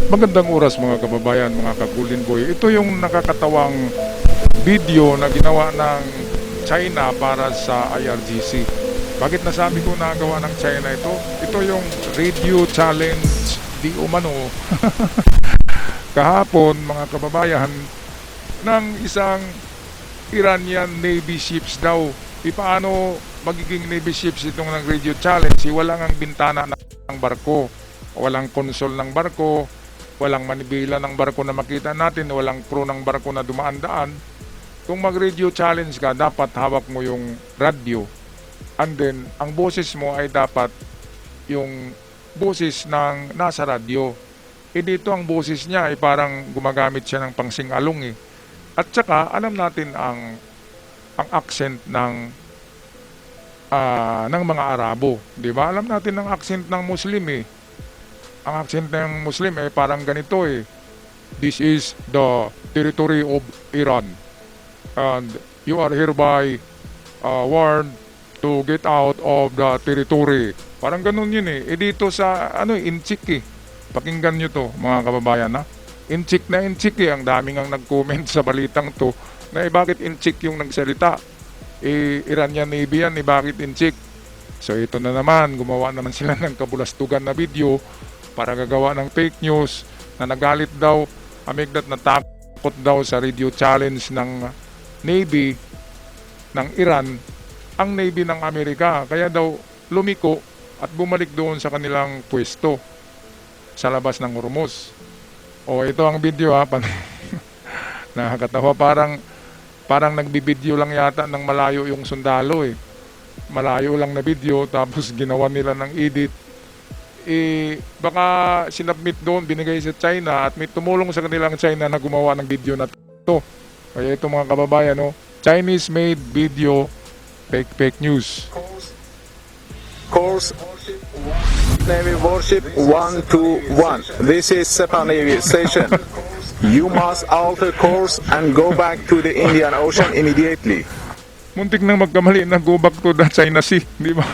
Magandang oras mga kababayan, mga kakulin boy. Ito yung nakakatawang video na ginawa ng China para sa IRGC. Bakit nasabi ko nagawa ng China ito? Ito yung radio challenge di umano kahapon mga kababayan ng isang Iranian Navy ships daw. Paano magiging Navy ships itong ng radio challenge? Walang ang bintana ng barko, walang konsol ng barko, walang manibela ng barko na makita natin, walang crew ng barko na dumaan-daan. Kung mag-radio challenge ka, dapat hawak mo yung radio. And then, ang boses mo ay dapat yung boses ng nasa radio. Dito ang boses niya ay parang gumagamit siya ng pangsingalong eh. At saka, alam natin ang accent ng mga Arabo. Di ba? Alam natin ang accent ng Muslim eh. Ang accent ng Muslim ay parang ganito eh. This is the territory of Iran. And you are hereby warned to get out of the territory. Parang ganun yun eh. Dito sa inchik eh. Pakinggan nyo to mga kababayan ha. Inchik na inchik eh. Ang daming ang nag-comment sa balitang to na bakit inchik yung nagsalita. Iranian Navy yan bakit inchik. So ito na naman, gumawa naman sila ng kabulastugan na video para gagawa ng fake news na nagalit daw, amigdat na takot daw sa radio challenge ng Navy ng Iran, ang Navy ng Amerika. Kaya daw lumiko at bumalik doon sa kanilang pwesto sa labas ng Hormuz. O ito ang video ha, nakakatawa, parang nagbibideo lang yata ng malayo yung sundalo eh. Malayo lang na video tapos ginawa nila ng edit. Baka sinubmit doon, binigay sa China at may tumulong sa kanilang China na gumawa ng video na to. Kaya ito mga kababayan, no? Chinese made video, fake news. Course Navy Warship 121. This is Sepa Navy Station. You must alter course and go back to the Indian Ocean immediately. Muntik nang magkamali na go back to the China Sea, di ba?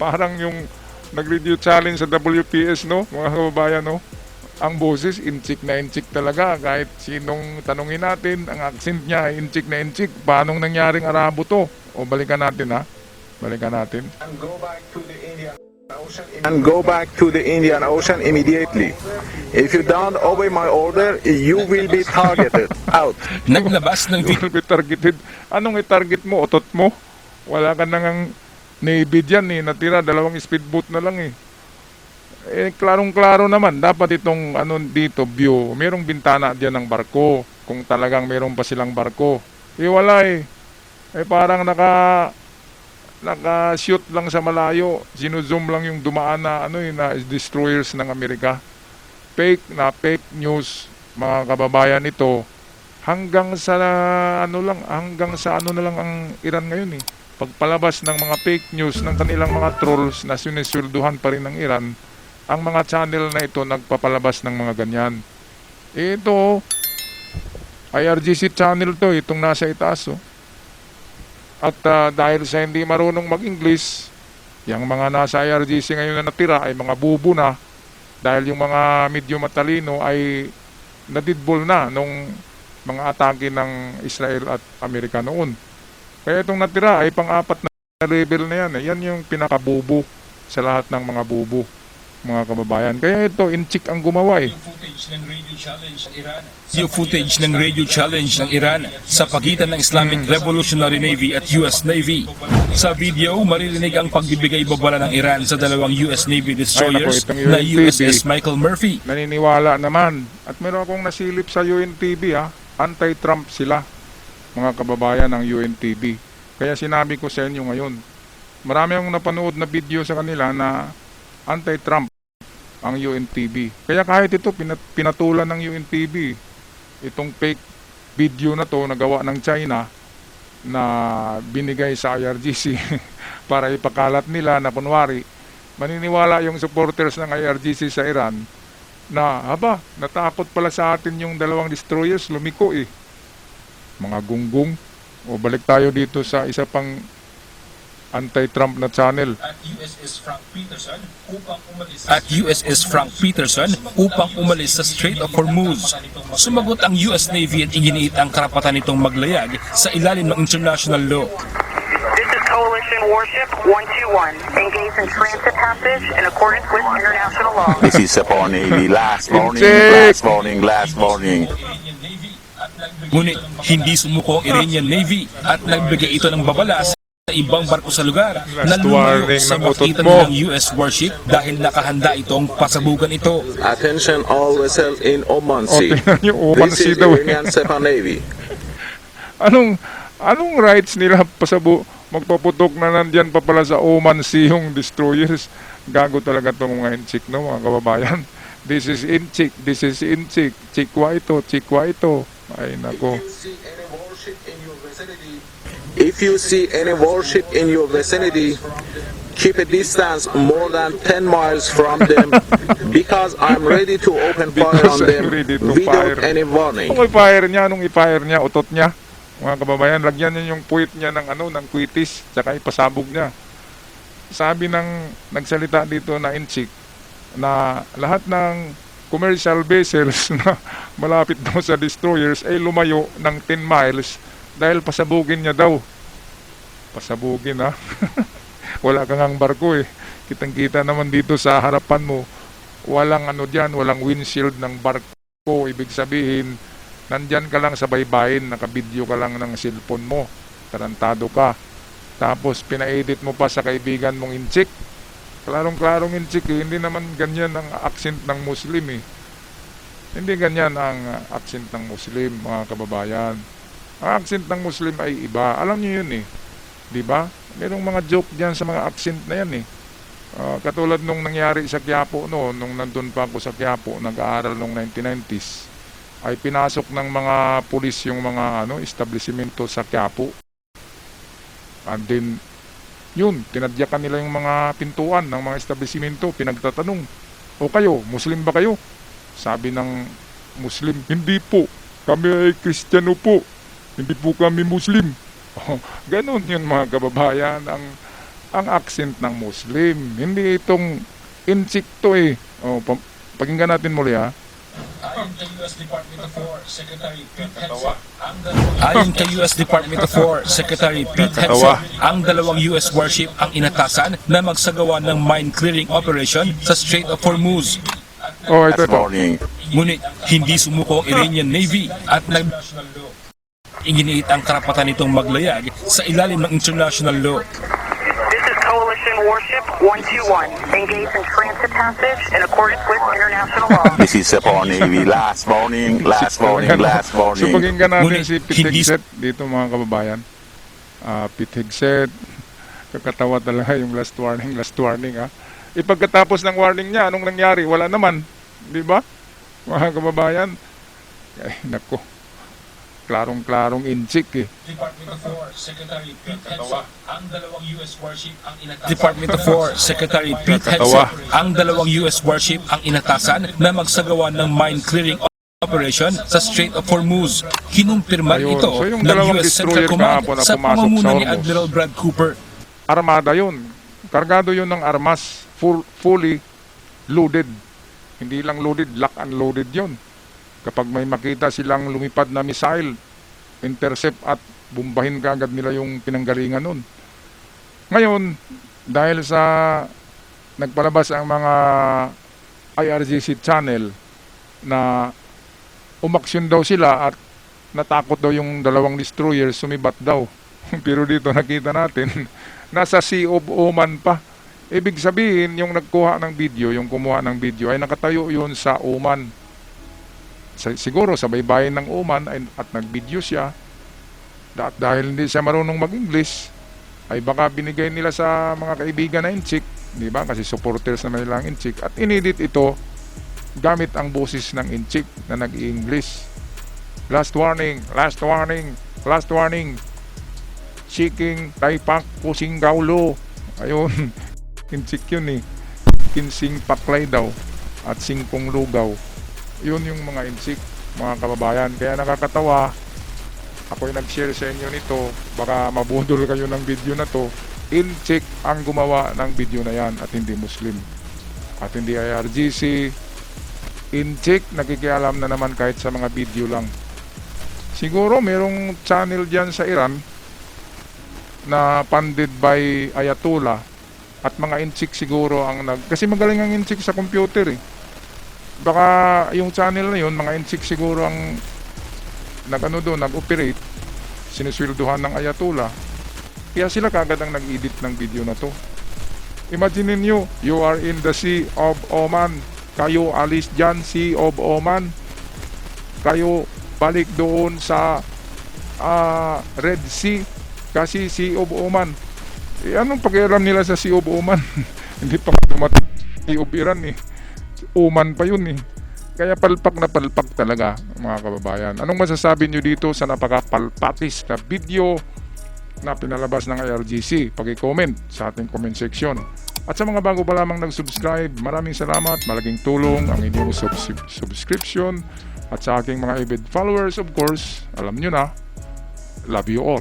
Parang yung nag-radio challenge sa WPS, no? Mga kababayan, no? Ang boses, inchik na inchik talaga. Kahit sinong tanungin natin, ang accent niya, inchik na inchik. Paanong nangyaring Arabo to? O balikan natin, ha? Balikan natin. And go back to the Indian Ocean immediately. If you don't obey my order, you will be targeted. Out. Naglabas ng You will be targeted. Anong i-target mo? Otot mo? Wala ka nang Navy dyan eh. Natira, 2 speedboat na lang eh. Klarong-klaro naman. Dapat itong dito, view. Merong bintana dyan ng barko. Kung talagang meron pa silang barko. Wala eh. Parang naka-shoot lang sa malayo. Sino-zoom lang yung dumaan na na destroyers ng Amerika. Fake news, mga kababayan ito. Hanggang sa ano na lang ang Iran ngayon eh. Pagpalabas ng mga fake news ng kanilang mga trolls na siniswelduhan pa rin ng Iran, ang mga channel na ito nagpapalabas ng mga ganyan. Ito, IRGC channel to, itong nasa itaas. Oh. At dahil sa hindi marunong mag-English, yung mga nasa IRGC ngayon na natira ay mga bubo na. Dahil yung mga medyo matalino ay nadidbol na nung mga atake ng Israel at Amerika noon. Kaya itong natira ay pang-4 na level na yan. Yan yung pinakabubo sa lahat ng mga bubo, mga kababayan. Kaya ito, inchik ang gumawa eh. Yung footage ng radio challenge ng Iran sa pagitan ng Islamic Revolutionary Navy at US Navy. Sa video, maririnig ang pagbibigay babala ng Iran sa 2 US Navy destroyers na USS Michael Murphy. Naniniwala naman. At meron akong nasilip sa UNTV ha. Anti-Trump sila, mga kababayan ng UNTV. Kaya sinabi ko sa inyo ngayon, marami akong napanood na video sa kanila na anti-Trump ang UNTV. Kaya kahit ito pinatulan ng UNTV, itong fake video na to nagawa ng China na binigay sa IRGC para ipakalat nila na kunwari maniniwala yung supporters ng IRGC sa Iran na natakot pala sa atin yung 2 destroyers, lumiko eh. Mga gunggong. O balik tayo dito sa isa pang anti-Trump na channel. At USS Frank Peterson upang umalis sa Strait of Hormuz. Sumagot ang US Navy at iginiit ang karapatan nitong maglayag sa ilalim ng international law. This is Coalition Warship 121, engaged in transit passage in accordance with international law. This is Japan Navy. Last warning, Check. last warning, last warning. Ngunit hindi sumuko ang Iranian Navy at nagbigay ito ng babala sa ibang barko sa lugar na Last lumayo warning sa ng utot pagitan mo. ng US warship dahil nakahanda itong pasabugan ito. Attention all vessels in Oman O, Sea. tingnan niyo, Oman This Sea is daw eh. Iranian Japan Navy. Anong rights nila magpaputok na nandyan pa pala sa Oman Sea yung destroyers? Gago talaga itong mga inchik, no, mga kababayan. This is inchik, this is inchik. Chikwa ito. Ay, nako. If you see any warship in your vicinity, keep a distance more than 10 miles from them because I'm ready to open fire Because on them I'm ready to without fire. any warning. Kung i-fire niya, anong i-fire niya? Utot niya. Mga kababayan, lagyan niya yung puwit niya ng kwitis, tsaka ipasabog niya. Sabi ng nagsalita dito na inchik, na lahat ng commercial vessels na malapit daw sa destroyers ay lumayo ng 10 miles dahil pasabugin niya daw. Pasabugin ha. Wala kang ang barko eh. Kitang-kita naman dito sa harapan mo. Walang walang windshield ng barko. Ibig sabihin, nandyan ka lang sa baybayin, nakabidyo ka lang ng cellphone mo. Tarantado ka. Tapos pina-edit mo pa sa kaibigan mong inchik. Klarong-klarong inchik eh. Hindi naman ganyan ang accent ng Muslim eh. Hindi ganyan ang accent ng Muslim, mga kababayan. Ang accent ng Muslim ay iba. Alam niyo yun eh. Di ba? Merong mga joke diyan sa mga accent na yan eh. Katulad nung nangyari sa Quiapo noon, nung nandun pa ako sa Quiapo, nag-aaral nung 1990s, ay pinasok ng mga pulis yung mga establishmento sa Quiapo. And then, yun, tinadyakan nila yung mga pintuan ng mga establishmento, pinagtatanong, o kayo, Muslim ba kayo? Sabi ng Muslim, hindi po, kami ay Kristiyano po, hindi po kami Muslim. Ganun yun mga kababayan, ang accent ng Muslim. Hindi itong inchik to eh. Pakinggan natin muli ha. Ayon kay US Department of War Secretary Pete Hegseth, ang dalawang US warship ang inatasan na magsagawa ng mine clearing operation sa Strait of Hormuz. Ito. Warning. Ngunit hindi sumuko ang Iranian Navy at iginiit ang karapatan nitong maglayag sa ilalim ng international law. This is Coalition Warship 121, engaged in transit passage in accordance with international law. This is Japan Navy. Last warning, last warning, last So warning. pakinggan natin Ngunit si Pete hindi- Hegseth dito mga kababayan. Pete Hegseth, kakatawa talaga yung last warning ha. Ipagkatapos ng warning niya, anong nangyari? Wala naman. Di ba? Mga kababayan. Ay, nako. Klarong-klarong inchik eh. Department of War Secretary Pete Hegseth, ang dalawang US warship ang inatasan. Department of War Secretary Pete Hegseth, ang dalawang US warship ang inatasan na magsagawa ng mine clearing operation sa Strait of Hormuz. Kinumpirma Ayun. ito So, yung ng dalawang US Central destroyer Command kahapon na sa pumasok pamumuno sa ni Hormuz. Admiral Brad Cooper. Armada yun. Kargado yun ng armas. Fully loaded. Hindi lang loaded, lock and loaded yun. Kapag may makita silang lumipad na missile, intercept at bumbahin kaagad nila yung pinanggalingan nun. Ngayon, dahil sa nagpalabas ang mga IRGC channel na umaksyon daw sila at natakot daw yung dalawang destroyer, sumibat daw. Pero dito nakita natin, nasa Sea of Oman pa. Ibig sabihin, yung nagkuha ng video, yung kumuha ng video, ay nakatayo yun sa Oman. Siguro sa baybayin ng Oman at nag-video siya. At dahil hindi siya marunong mag-English, ay baka binigay nila sa mga kaibigan na inchik, di ba? Kasi supporters naman nila ang inchik. At inedit ito gamit ang boses ng inchik na nag-i-English. Last warning, last warning, last warning. Seeking Taipak Pusing Gaulo. Ayun, inchik yun eh. Kinsing Paklay daw at Singpong Lugaw. Yun yung mga inchik, mga kababayan. Kaya nakakatawa. Ako'y nag-share sa inyo nito. Baka mabudol kayo ng video na to. in-check ang gumawa ng video na yan at hindi Muslim. At hindi IRGC. In-check, nakikialam na naman kahit sa mga video lang. Siguro merong channel dyan sa Iran na funded by Ayatollah at mga in-check siguro ang kasi magaling ang in-check sa computer eh. Baka yung channel na yun, mga in-check siguro ang nag-operate, sinusweldohan ng Ayatollah. Kaya sila kagad ang nag-edit ng video na to. Imagine niyo, you are in the Sea of Oman. Kayo alis dyan, Sea of Oman. Kayo balik doon sa Red Sea kasi Sea of Oman. Anong pakialam nila sa Sea of Oman? Hindi pa dumating Sea of Iran eh. Oman pa yun eh. Kaya palpak na palpak talaga mga kababayan. Anong masasabi nyo dito sa napakapalpatis na video na pinalabas ng IRGC? Pag-comment sa ating comment section. At sa mga bago pa lamang nag-subscribe, maraming salamat. Malaking tulong ang inyong subscription. At sa aking mga avid followers, of course, alam nyo na, love you all.